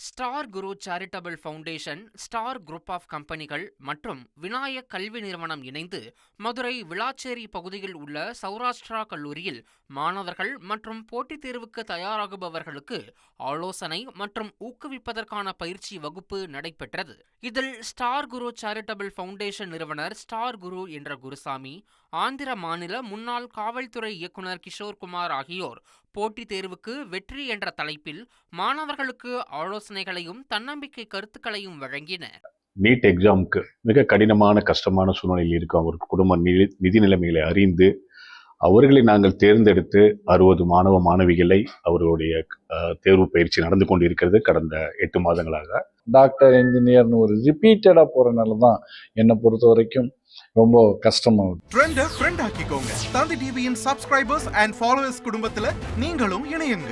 Star Guru charitable foundation, star group of கம்பெனிகள் மற்றும் விநாயக் கல்வி நிறுவனம் இணைந்து மதுரை விளாச்சேரி பகுதியில் உள்ள சௌராஷ்டிரா கல்லூரியில் மாணவர்கள் மற்றும் போட்டித் தேர்வுக்கு தயாராகுபவர்களுக்கு ஆலோசனை மற்றும் ஊக்குவிப்பதற்கான பயிற்சி வகுப்பு நடைபெற்றது. இதில் ஸ்டார் குரு சேரிட்டபிள் ஃபவுண்டேஷன் நிறுவனர் ஸ்டார் குரு என்ற குருசாமி, ஆந்திர மாநில முன்னாள் காவல்துறை இயக்குனர் கிஷோர்குமார் ஆகியோர் போட்டித் தேர்வுக்கு வெற்றி என்ற தலைப்பில் மாணவர்களுக்கு ஆலோசனைகளையும் தன்னம்பிக்கை கருத்துக்களையும் வழங்கினர். நீட் எக்ஸாமுக்கு மிக கடினமான கஷ்டமான சூழ்நிலையில் இருக்கும் அவர் குடும்ப நிதி நிலைமைகளை அறிந்து அவர்களை நாங்கள் தேர்ந்தெடுத்து 60 மாணவ மாணவிகளை அவர்களுடைய தேர்வு பயிற்சி நடந்து கொண்டிருக்கிறது கடந்த 8 மாதங்களாக. டாக்டர், இன்ஜினியர்னு ஒரு ரிப்பீட்டடா போறனால தான் என்னை பொறுத்த வரைக்கும் ரொம்ப கஷ்டமாகுது. ட்ரெண்டை ஃப்ரெண்ட் ஆக்கிக்கோங்க. தந்தி டிவியின் சப்ஸ்கிரைபர்ஸ் அண்ட் ஃபாலோவர்ஸ் குடும்பத்தில் நீங்களும் இணையுங்க.